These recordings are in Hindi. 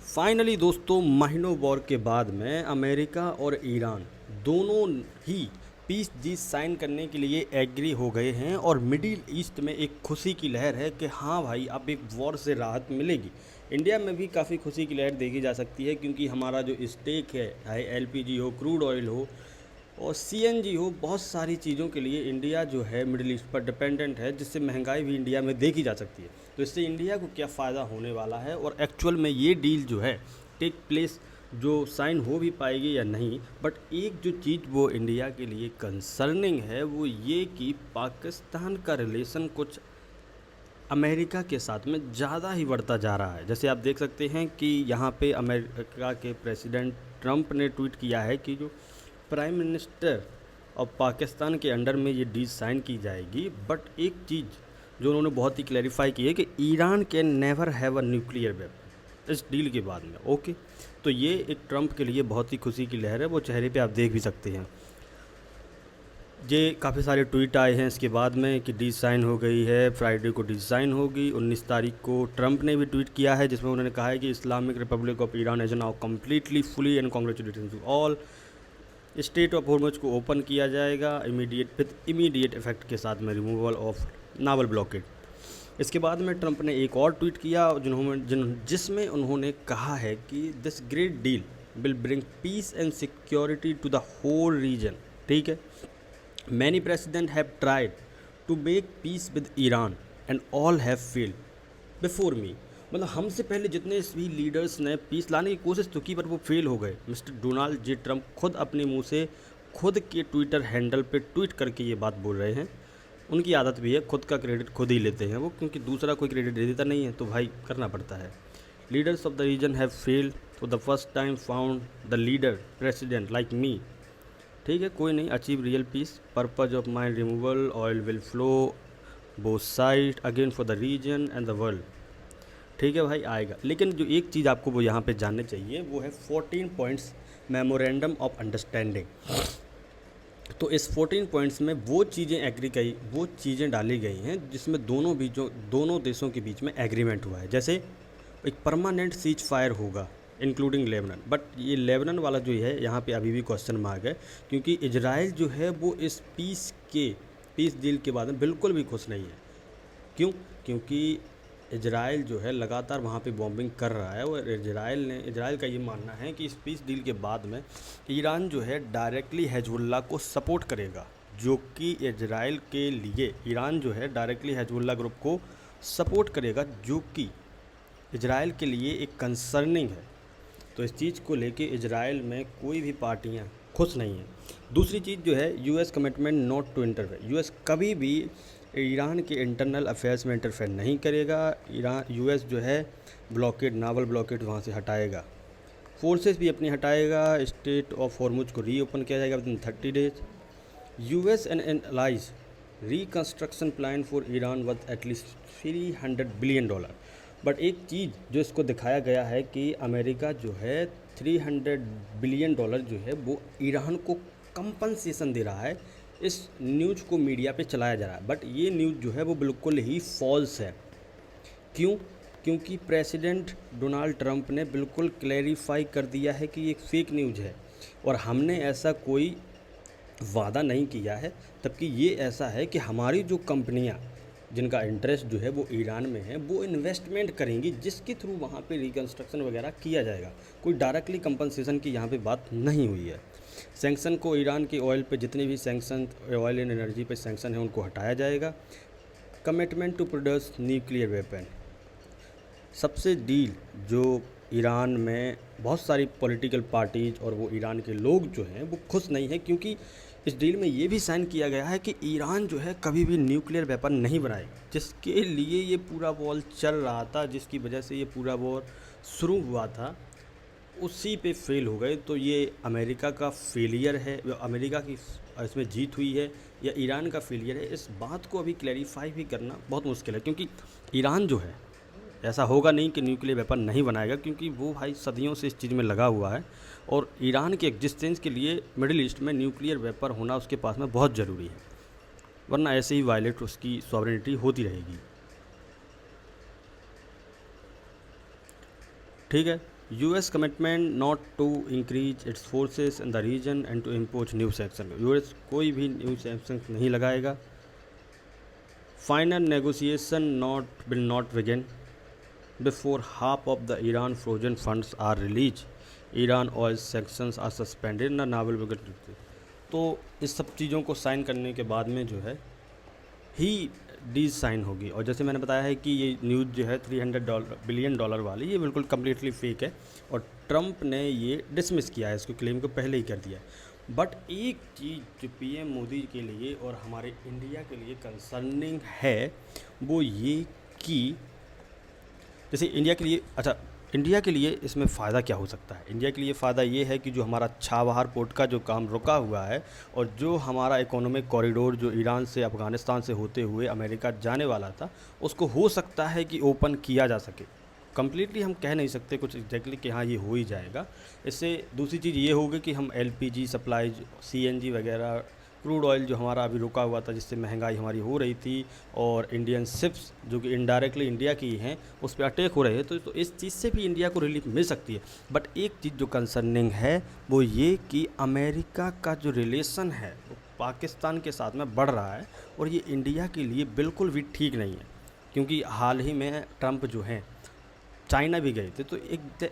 फाइनली दोस्तों, महीनों वॉर के बाद में अमेरिका और ईरान दोनों ही पीस डील साइन करने के लिए एग्री हो गए हैं और मिडिल ईस्ट में एक खुशी की लहर है कि हाँ भाई, अब एक वॉर से राहत मिलेगी। इंडिया में भी काफ़ी खुशी की लहर देखी जा सकती है, क्योंकि हमारा जो स्टेक है एलपीजी हो, क्रूड ऑयल हो और सीएनजी हो, बहुत सारी चीज़ों के लिए इंडिया जो है मिडिल ईस्ट पर डिपेंडेंट है, जिससे महंगाई भी इंडिया में देखी जा सकती है। तो इससे इंडिया को क्या फ़ायदा होने वाला है और एक्चुअल में ये डील जो है टेक प्लेस जो साइन हो भी पाएगी या नहीं। बट एक जो चीज़ वो इंडिया के लिए कंसर्निंग है वो ये कि पाकिस्तान का रिलेशन कुछ अमेरिका के साथ में ज़्यादा ही बढ़ता जा रहा है। जैसे आप देख सकते हैं कि यहाँ पे अमेरिका के प्रेसिडेंट ट्रंप ने ट्वीट किया है कि जो प्राइम मिनिस्टर और पाकिस्तान के अंडर में ये डील साइन की जाएगी। बट एक चीज़ जो उन्होंने बहुत ही क्लैरिफाई की है कि Iran can never have a nuclear weapon इस डील के बाद में। ओके, तो ये एक ट्रंप के लिए बहुत ही खुशी की लहर है, वो चेहरे पे आप देख भी सकते हैं। ये काफ़ी सारे ट्वीट आए हैं इसके बाद में कि डील साइन हो गई है, फ्राइडे को डील साइन होगी। 19 तारीख को ट्रंप ने भी ट्वीट किया है जिसमें उन्होंने कहा है कि Islamic Republic of Iran is now completely fully and congratulation to all. State of Hormuz को ओपन किया जाएगा इमीडिएट इफेक्ट के साथ में, रिमूवल ऑफ नावल ब्लॉकेड। इसके बाद में ट्रंप ने एक और ट्वीट किया जिसमें उन्होंने कहा है कि this great deal will bring peace and security to the whole region. ठीक है, many president have tried to make peace with Iran and all have failed before me. मतलब हमसे पहले जितने भी लीडर्स ने पीस लाने की कोशिश तो की, पर वो फेल हो गए। मिस्टर डोनाल्ड जे ट्रंप खुद अपने मुंह से खुद के ट्विटर हैंडल पे ट्वीट करके ये बात बोल रहे हैं। उनकी आदत भी है, खुद का क्रेडिट खुद ही लेते हैं वो, क्योंकि दूसरा कोई क्रेडिट दे देता नहीं है, तो भाई करना पड़ता है। Leaders of the region have failed for the first time found the leader president like me. ठीक है, कोई नहीं, achieve real peace, purpose of mind removal, oil will flow both side again for the region and the world. ठीक है भाई, आएगा। लेकिन जो एक चीज़ आपको वो यहाँ पे जानने चाहिए वो है 14 पॉइंट्स मेमोरेंडम ऑफ अंडरस्टैंडिंग। तो इस 14 पॉइंट्स में वो चीज़ें डाली गई हैं जिसमें दोनों देशों के बीच में एग्रीमेंट हुआ है। जैसे एक परमानेंट सीज फायर होगा इंक्लूडिंग लेबनान। बट ये लेबनान वाला जो है यहाँ पे अभी भी क्वेश्चन मार्क है, क्योंकि इजराइल जो है वो इस पीस डील के बाद में बिल्कुल भी खुश नहीं है। क्यों? क्योंकि इजराइल जो है लगातार वहाँ पे बॉम्बिंग कर रहा है और इजराइल का ये मानना है कि इस पीस डील के बाद में ईरान जो है डायरेक्टली हिजबुल्लाह को सपोर्ट करेगा, जो कि इजराइल के लिए ईरान जो है डायरेक्टली हिजबुल्लाह ग्रुप को सपोर्ट करेगा, जो कि इजराइल के लिए एक कंसर्निंग है। तो इस चीज़ को लेके इजराइल में कोई भी पार्टियां खुश नहीं हैं। दूसरी चीज़ जो है US commitment not to interfere. US कभी भी ईरान के इंटरनल अफेयर्स में इंटरफेयर नहीं करेगा। यूएस जो है नावल ब्लॉकेड वहाँ से हटाएगा, फोर्सेस भी अपनी हटाएगा। स्टेट ऑफ हॉर्मुज को रीओपन किया जाएगा with in 30 days. US and allies reconstruction plan for Iran worth at least $300 billion. But एक चीज़ जो इसको दिखाया गया है कि अमेरिका जो है $300 बिलियन जो है वो ईरान को कंपनसेशन दे रहा है। इस न्यूज़ को मीडिया पे चलाया जा रहा है, बट ये न्यूज़ जो है वो बिल्कुल ही फॉल्स है। क्यों? क्योंकि प्रेसिडेंट डोनाल्ड ट्रंप ने बिल्कुल क्लैरिफाई कर दिया है कि ये एक फेक न्यूज़ है और हमने ऐसा कोई वादा नहीं किया है। तबकि ये ऐसा है कि हमारी जो कंपनियां जिनका इंटरेस्ट जो है वो ईरान में है वो इन्वेस्टमेंट करेंगी, जिसके थ्रू वहाँ पे रिकंस्ट्रक्शन वगैरह किया जाएगा। कोई डायरेक्टली कंपनसेशन की यहाँ पे बात नहीं हुई है। सैंक्शन को ईरान के ऑयल पे जितने भी सैंक्शन ऑयल एंड एनर्जी पे सैंक्शन है उनको हटाया जाएगा। Commitment to produce nuclear weapon. सबसे डील जो ईरान में बहुत सारी पॉलिटिकल पार्टीज़ और वो ईरान के लोग जो हैं वो खुश नहीं है, क्योंकि इस डील में ये भी साइन किया गया है कि ईरान जो है कभी भी न्यूक्लियर वेपन नहीं बनाएगी, जिसके लिए ये पूरा वॉर चल रहा था, जिसकी वजह से ये पूरा वॉर शुरू हुआ था, उसी पे फेल हो गए। तो ये अमेरिका का फेलियर है, अमेरिका की इसमें जीत हुई है या ईरान का फेलियर है, इस बात को अभी क्लैरिफाई भी करना बहुत मुश्किल है। क्योंकि ईरान जो है ऐसा होगा नहीं कि न्यूक्लियर वेपन नहीं बनाएगा, क्योंकि वो भाई सदियों से इस चीज़ में लगा हुआ है और ईरान के एग्जिस्टेंस के लिए मिडिल ईस्ट में न्यूक्लियर वेपन होना उसके पास में बहुत ज़रूरी है, वरना ऐसे ही वायलेट उसकी सॉवरेनिटी होती रहेगी। ठीक है, US commitment not to increase its forces in the region and to impose new sanctions। US कोई भी न्यू sanctions नहीं लगाएगा। Final negotiation will not begin before half of the Iran frozen funds are released। Iran oil sanctions are suspended and naval brigade। तो इस सब चीज़ों को साइन करने के बाद में जो है ही डील साइन होगी। और जैसे मैंने बताया है कि ये न्यूज़ जो है $300 बिलियन वाली, ये बिल्कुल कम्प्लीटली फेक है और ट्रंप ने ये डिसमिस किया है, इसको क्लेम को पहले ही कर दिया है। बट एक चीज़ जो पीएम मोदी के लिए और हमारे इंडिया के लिए कंसर्निंग है वो ये कि जैसे इंडिया के लिए इसमें फ़ायदा क्या हो सकता है। इंडिया के लिए फ़ायदा ये है कि जो हमारा छाबहार पोर्ट का जो काम रुका हुआ है और जो हमारा इकोनॉमिक कॉरिडोर जो ईरान से अफ़गानिस्तान से होते हुए अमेरिका जाने वाला था, उसको हो सकता है कि ओपन किया जा सके। कम्प्लीटली हम कह नहीं सकते कुछ एग्जैक्टली कि हाँ ये हो ही जाएगा। इससे दूसरी चीज़ ये होगी कि हम एलपीजी सप्लाई, सीएनजी वगैरह, क्रूड ऑयल जो हमारा अभी रुका हुआ था जिससे महंगाई हमारी हो रही थी, और इंडियन शिप्स जो कि इनडायरेक्टली इंडिया की हैं उस पर अटैक हो रहे हैं, तो इस चीज़ से भी इंडिया को रिलीफ मिल सकती है। बट एक चीज़ जो कंसर्निंग है वो ये कि अमेरिका का जो रिलेशन है वो पाकिस्तान के साथ में बढ़ रहा है और ये इंडिया के लिए बिल्कुल भी ठीक नहीं है। क्योंकि हाल ही में ट्रंप जो हैं चाइना भी गए थे, तो एक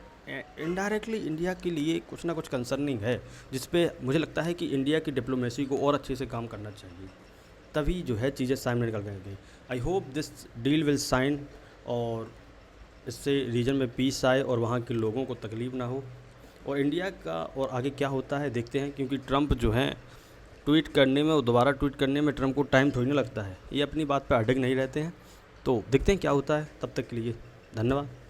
इनडायरेक्टली इंडिया के लिए कुछ ना कुछ कंसर्निंग है, जिस पे मुझे लगता है कि इंडिया की डिप्लोमेसी को और अच्छे से काम करना चाहिए, तभी जो है चीज़ें सामने निकल गई। I hope this deal will sign और इससे रीजन में पीस आए और वहाँ के लोगों को तकलीफ़ ना हो। और इंडिया का और आगे क्या होता है देखते हैं, क्योंकि ट्रंप जो हैं ट्वीट करने में और दोबारा ट्वीट करने में ट्रंप को टाइम थोड़ी ना लगता है, ये अपनी बात पर अड़ग नहीं रहते हैं। तो देखते हैं क्या होता है, तब तक के लिए धन्यवाद।